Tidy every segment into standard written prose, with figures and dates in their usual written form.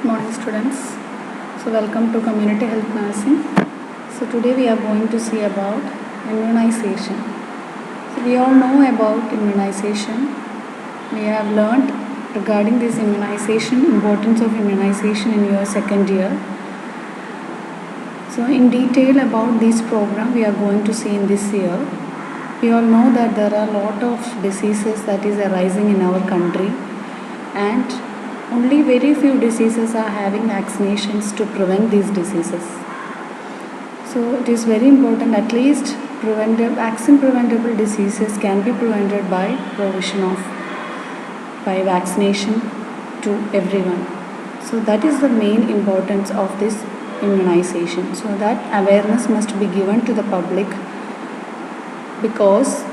Good morning, students. So welcome to community health nursing. So today we are going to see about immunization. So we all know about immunization. We have learnt regarding this immunization, importance of immunization in your second year. So in detail about this program we are going to see in this year. We all know that there are a lot of diseases that is arising in our country, and only very few diseases are having vaccinations to prevent these diseases. So it is very important, at least vaccine preventable diseases can be prevented by vaccination to everyone. So that is the main importance of this immunization. So that awareness must be given to the public, because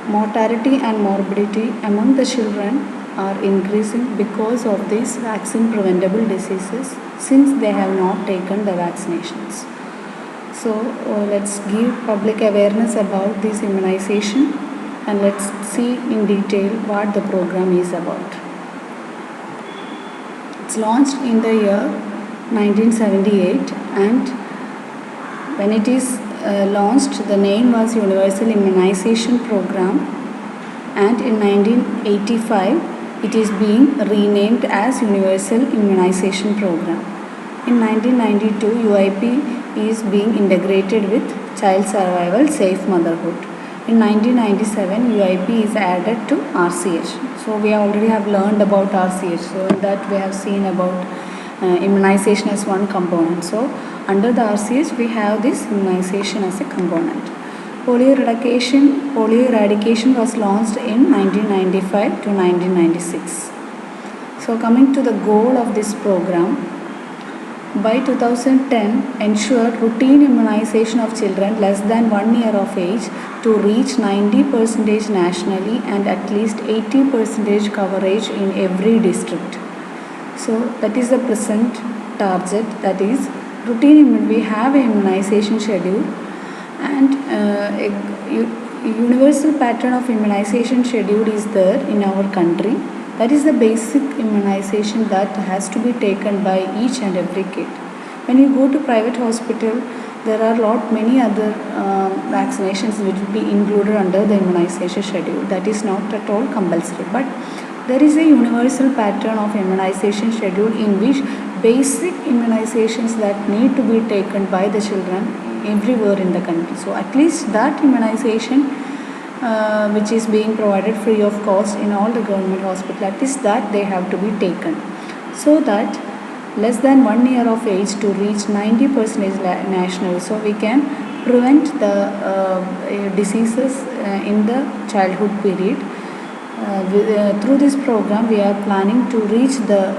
mortality and morbidity among the children are increasing because of these vaccine preventable diseases, since they have not taken the vaccinations. So let's give public awareness about this immunization, and let's see in detail what the program is about. It's launched in the year 1978, and when it is launched, the name was Universal Immunization Program, and in 1985 it is being renamed as Universal Immunization Program. In 1992, UIP is being integrated with Child Survival Safe Motherhood. In 1997, UIP is added to RCH. So we already have learned about RCH. So in that we have seen about immunization as one component. So under the RCH we have this immunization as a component. Polio eradication was launched in 1995 to 1996. So coming to the goal of this program, by 2010, ensure routine immunization of children less than 1 year of age to reach 90% nationally and at least 80% coverage in every district. So that is the present target, that is routine. We have an immunization schedule, and a universal pattern of immunization schedule is there in our country. That is the basic immunization that has to be taken by each and every kid. When you go to private hospital, there are many other vaccinations which will be included under the immunization schedule. That is not at all compulsory, but there is a universal pattern of immunization schedule in which basic immunizations that need to be taken by the children everywhere in the country. So at least that immunization which is being provided free of cost in all the government hospitals, at least that they have to be taken, so that less than 1 year of age to reach 90% national, so we can prevent the diseases in the childhood period. Through this program we are planning to reach the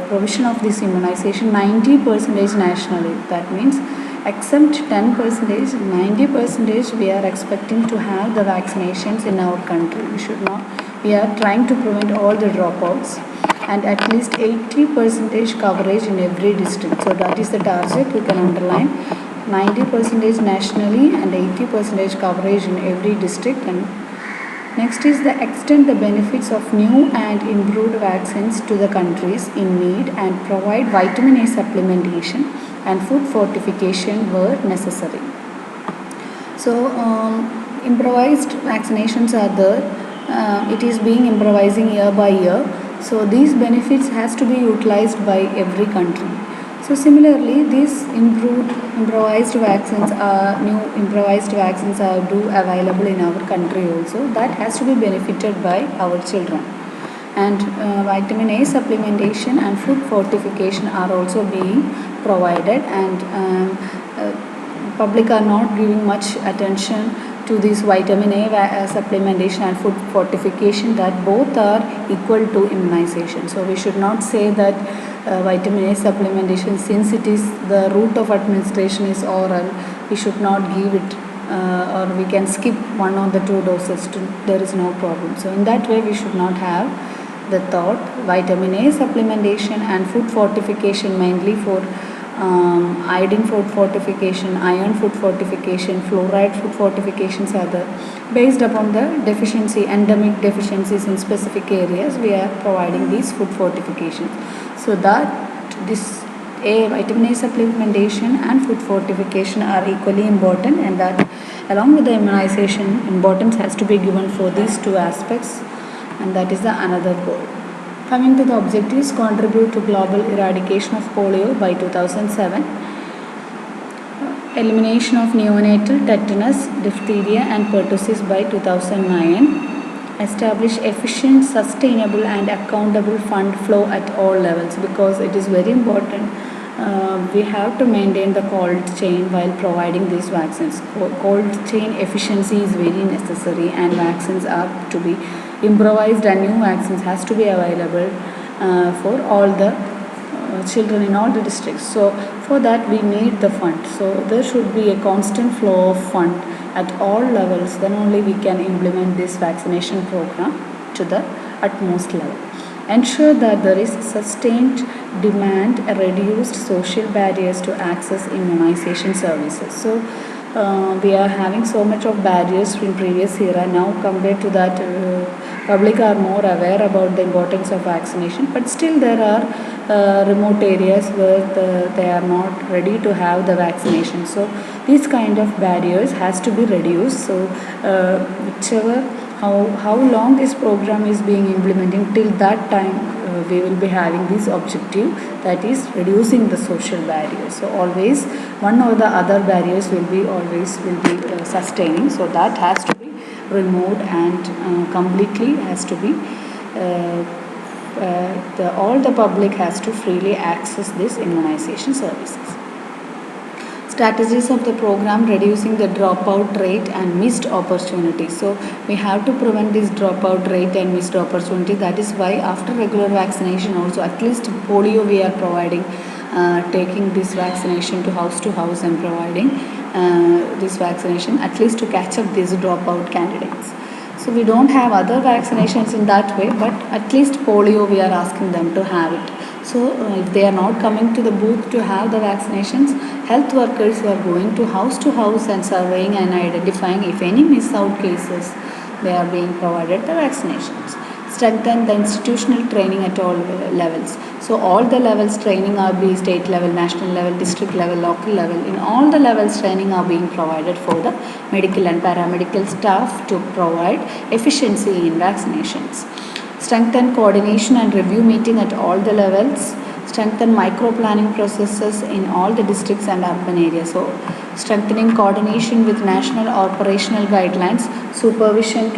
provision of this immunization 90% nationally. That means except 10%, 90% we are expecting to have the vaccinations in our country. We are trying to prevent all the dropouts, and at least 80% coverage in every district. So that is the target. We can underline 90% nationally and 80% coverage in every district. And next is the extend the benefits of new and improved vaccines to the countries in need, and provide vitamin A supplementation and food fortification where necessary. So improvised vaccinations are there. It is being improvising year by year. So these benefits has to be utilized by every country. So similarly, these improvised vaccines are available in our country also. That has to be benefited by our children. And vitamin A supplementation and food fortification are also being provided, and public are not giving much attention to this vitamin A supplementation and food fortification, that both are equal to immunization. So we should not say that vitamin A supplementation, since it is the route of administration is oral, we should not give it, or we can skip 1 or the 2 doses there is no problem. So in that way we should not have the thought. Vitamin A supplementation and food fortification, mainly for iodine food fortification, iron food fortification, fluoride food fortifications are based upon the endemic deficiencies in specific areas. We are providing these food fortifications, so that this vitamin A supplementation and food fortification are equally important, and that along with the immunization, importance has to be given for these two aspects, and that is the another goal. Coming to the objectives, contribute to global eradication of polio by 2007, elimination of neonatal tetanus, diphtheria and pertussis by 2009, establish efficient, sustainable and accountable fund flow at all levels, because it is very important. We have to maintain the cold chain while providing these vaccines. Cold chain efficiency is very necessary, and vaccines are to be improvised, and new vaccines has to be available for all the children in all the districts. So for that we need the fund. So there should be a constant flow of fund at all levels. Then only we can implement this vaccination program to the utmost level. Ensure that there is sustained demand, reduced social barriers to access immunization services. So we are having so much of barriers in previous era. Now compared to that, public are more aware about the importance of vaccination, but still there are remote areas where they are not ready to have the vaccination. So these kind of barriers has to be reduced. So whichever how long this program is being implementing, till that time we will be having this objective, that is reducing the social barriers. So always one or the other barriers will be sustaining. So that has to be removed, and completely has to be all the public has to freely access this immunization services. Strategies of the program: reducing the dropout rate and missed opportunities. So we have to prevent this dropout rate and missed opportunity. That is why after regular vaccination also, at least polio we are providing, taking this vaccination to house and providing this vaccination at least to catch up these dropout candidates. So we don't have other vaccinations in that way, but at least polio we are asking them to have it. So if they are not coming to the booth to have the vaccinations, health workers are going to house and surveying and identifying if any miss out cases, they are being provided the vaccinations. Strengthen the institutional training at all levels. So all the levels training are being state level, national level, district level, local level. In all the levels training are being provided for the medical and paramedical staff to provide efficiency in vaccinations. Strengthen coordination and review meeting at all the levels. Strengthen micro-planning processes in all the districts and urban areas. So strengthening coordination with national operational guidelines, supervision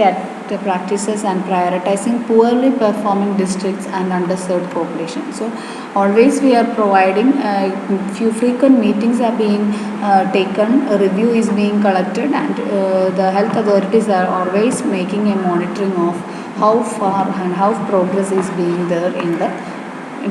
practices and prioritizing poorly performing districts and underserved population. So always we are providing few frequent meetings are being taken, a review is being collected, and the health authorities are always making a monitoring of how far and how progress is being there in the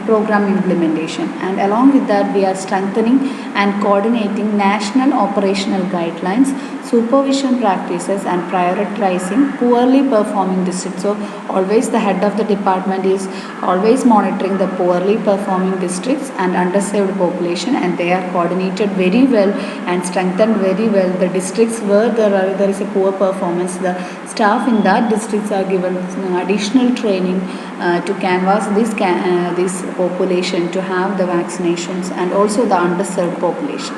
program implementation. And along with that, we are strengthening and coordinating national operational guidelines, supervision practices and prioritizing poorly performing districts. So always the head of the department is always monitoring the poorly performing districts and underserved population, and they are coordinated very well and strengthened very well. The districts where there is a poor performance, the staff in that districts are given additional training to canvass this population to have the vaccinations, and also the underserved population.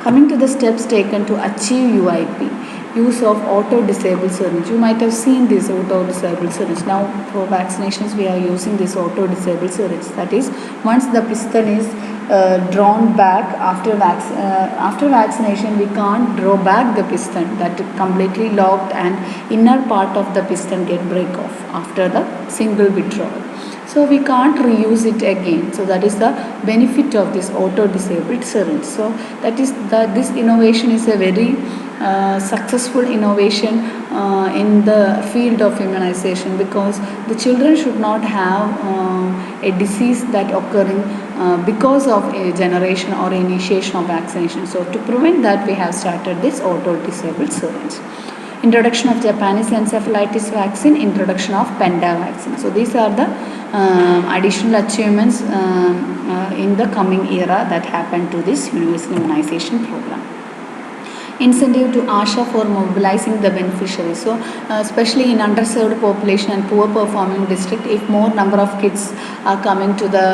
Coming to the steps taken to achieve UIP, use of auto-disabled syringe. You might have seen this auto-disabled syringe. Now for vaccinations we are using this auto-disabled syringe. That is, once the piston is drawn back after vaccination, we can't draw back the piston. That completely locked, and inner part of the piston get break off after the single withdrawal. So we can't reuse it again. So that is the benefit of this auto-disabled syringe. So that is this innovation is a very successful innovation in the field of immunization, because the children should not have a disease that occurring because of a generation or initiation of vaccination. So to prevent that, we have started this auto-disabled syringe. Introduction of Japanese encephalitis vaccine, introduction of Penta vaccine. So these are the additional achievements in the coming era that happened to this universal immunization program. Incentive to ASHA for mobilizing the beneficiaries. So especially in underserved population and poor performing district, if more number of kids are coming to the